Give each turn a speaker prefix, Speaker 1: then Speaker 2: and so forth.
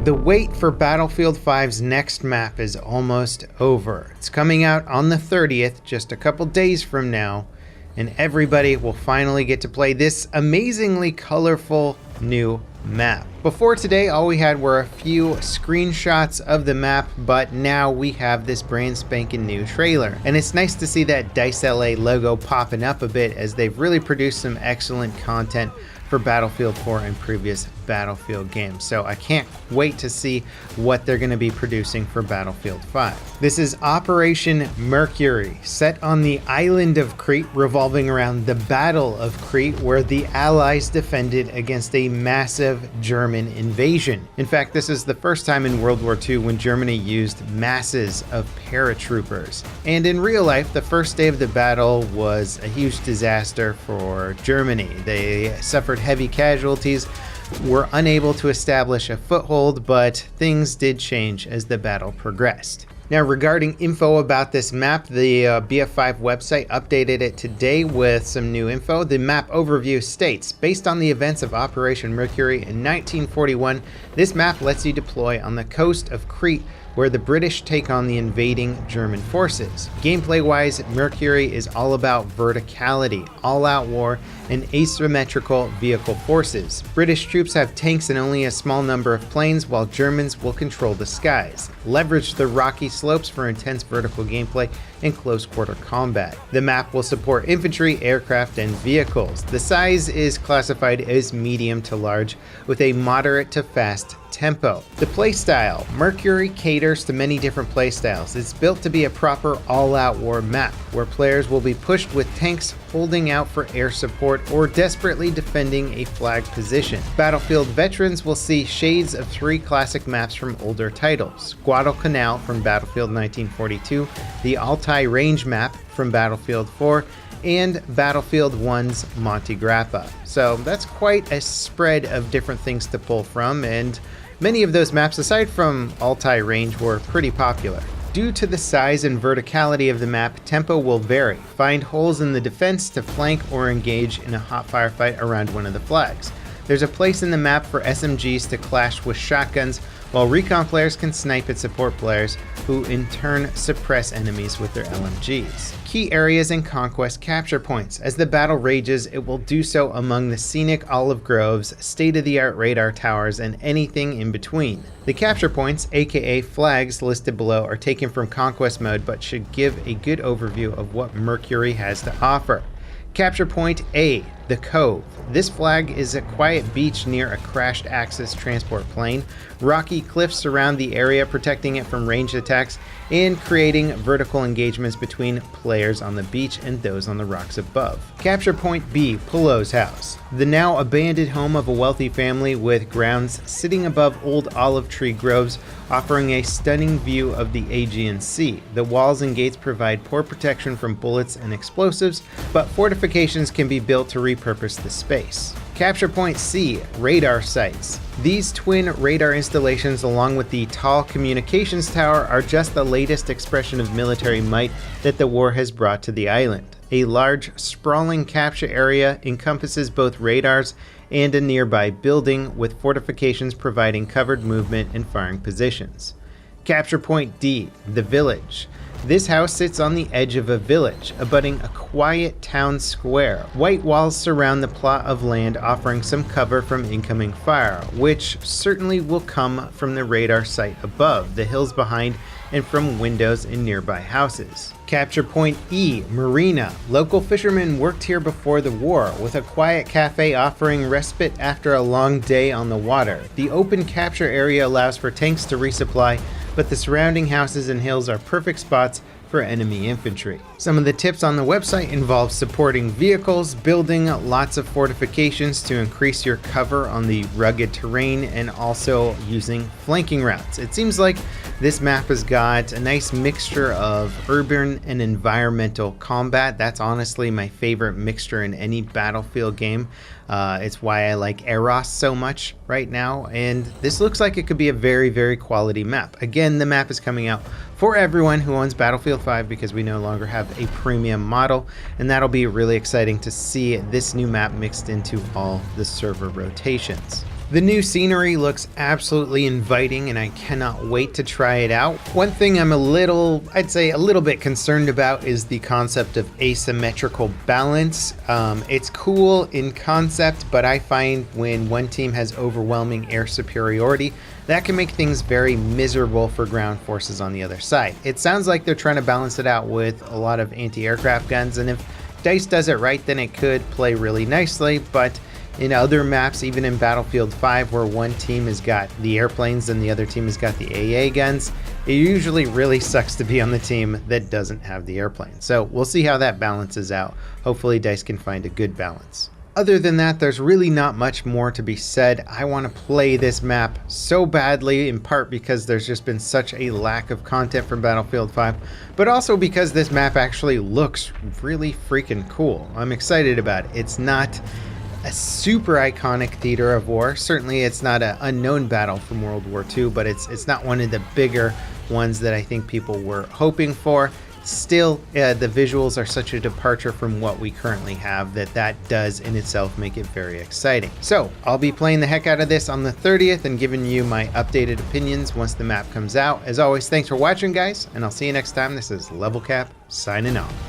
Speaker 1: The wait for Battlefield 5's next map is almost over. It's coming out on the 30th, just a couple days from now, and everybody will finally get to play this amazingly colorful new map. Before today, all we had were a few screenshots of the map, but now we have this brand spanking new trailer. And it's nice to see that DICE LA logo popping up a bit, as they've really produced some excellent content for Battlefield 4 and previous Battlefield games. So I can't wait to see what they're going to be producing for Battlefield 5. This is Operation Mercury, set on the island of Crete, revolving around the Battle of Crete, where the Allies defended against a massive German invasion. In fact, this is the first time in World War II when Germany used masses of paratroopers. And in real life, the first day of the battle was a huge disaster for Germany. They suffered heavy casualties, were unable to establish a foothold, but things did change as the battle progressed. Now, regarding info about this map, the BF5 website updated it today with some new info. The map overview states, based on the events of Operation Mercury in 1941, this map lets you deploy on the coast of Crete, where the British take on the invading German forces. Gameplay-wise, Mercury is all about verticality, all-out war, and asymmetrical vehicle forces. British troops have tanks and only a small number of planes, while Germans will control the skies. Leverage the rocky slopes for intense vertical gameplay and close-quarter combat. The map will support infantry, aircraft, and vehicles. The size is classified as medium to large, with a moderate to fast tempo. The playstyle. Mercury caters to many different playstyles. It's built to be a proper all-out war map, where players will be pushed with tanks holding out for air support or desperately defending a flag position. Battlefield veterans will see shades of three classic maps from older titles: Guadalcanal from Battlefield 1942, the Altai Range map from Battlefield 4, and Battlefield 1's Monte Grappa. So that's quite a spread of different things to pull from, and many of those maps, aside from Altai Range, were pretty popular. Due to the size and verticality of the map, tempo will vary. Find holes in the defense to flank or engage in a hot firefight around one of the flags. There's a place in the map for SMGs to clash with shotguns, while recon players can snipe at support players, who in turn suppress enemies with their LMGs. Key areas and conquest capture points. As the battle rages, it will do so among the scenic olive groves, state-of-the-art radar towers, and anything in between. The capture points, aka flags, listed below are taken from conquest mode, but should give a good overview of what Mercury has to offer. Capture point A, the Cove. This flag is a quiet beach near a crashed Axis transport plane. Rocky cliffs surround the area, protecting it from ranged attacks and creating vertical engagements between players on the beach and those on the rocks above. Capture point B, Pullo's house. The now abandoned home of a wealthy family, with grounds sitting above old olive tree groves, offering a stunning view of the Aegean Sea. The walls and gates provide poor protection from bullets and explosives, but fortifications can be built to repurpose the space. Capture point C, radar sites. These twin radar installations, along with the tall communications tower, are just the latest expression of military might that the war has brought to the island. A large, sprawling capture area encompasses both radars and a nearby building, with fortifications providing covered movement and firing positions. Capture point D, the village. This house sits on the edge of a village, abutting a quiet town square. White walls surround the plot of land, offering some cover from incoming fire, which certainly will come from the radar site above, the hills behind, and from windows in nearby houses. Capture point E, Marina. Local fishermen worked here before the war, with a quiet cafe offering respite after a long day on the water. The open capture area allows for tanks to resupply, but the surrounding houses and hills are perfect spots for enemy infantry. Some of the tips on the website involve supporting vehicles, building lots of fortifications to increase your cover on the rugged terrain, and also using flanking routes. It seems like this map has got a nice mixture of urban and environmental combat. That's honestly my favorite mixture in any Battlefield game. It's why I like Eros so much right now, and this looks like it could be a very, very quality map. Again, the map is coming out for everyone who owns Battlefield 5, because we no longer have a premium model, and that'll be really exciting to see this new map mixed into all the server rotations. The new scenery looks absolutely inviting and I cannot wait to try it out. One thing I'm I'd say a little bit concerned about is the concept of asymmetrical balance. It's cool in concept, but I find when one team has overwhelming air superiority, that can make things very miserable for ground forces on the other side. It sounds like they're trying to balance it out with a lot of anti-aircraft guns, and if DICE does it right, then it could play really nicely, but in other maps, even in Battlefield 5, where one team has got the airplanes and the other team has got the AA guns, it usually really sucks to be on the team that doesn't have the airplane. So we'll see how that balances out. Hopefully DICE can find a good balance. Other than that, there's really not much more to be said. I want to play this map so badly, in part because there's just been such a lack of content from Battlefield 5, but also because this map actually looks really freaking cool. I'm excited about it. It's not a super iconic theater of war. Certainly it's not an unknown battle from World War II, but it's not one of the bigger ones that I think people were hoping for. Still, the visuals are such a departure from what we currently have that does in itself make it very exciting. So I'll be playing the heck out of this on the 30th and giving you my updated opinions once the map comes out. As always, thanks for watching, guys, and I'll see you next time. This is Level Cap signing off.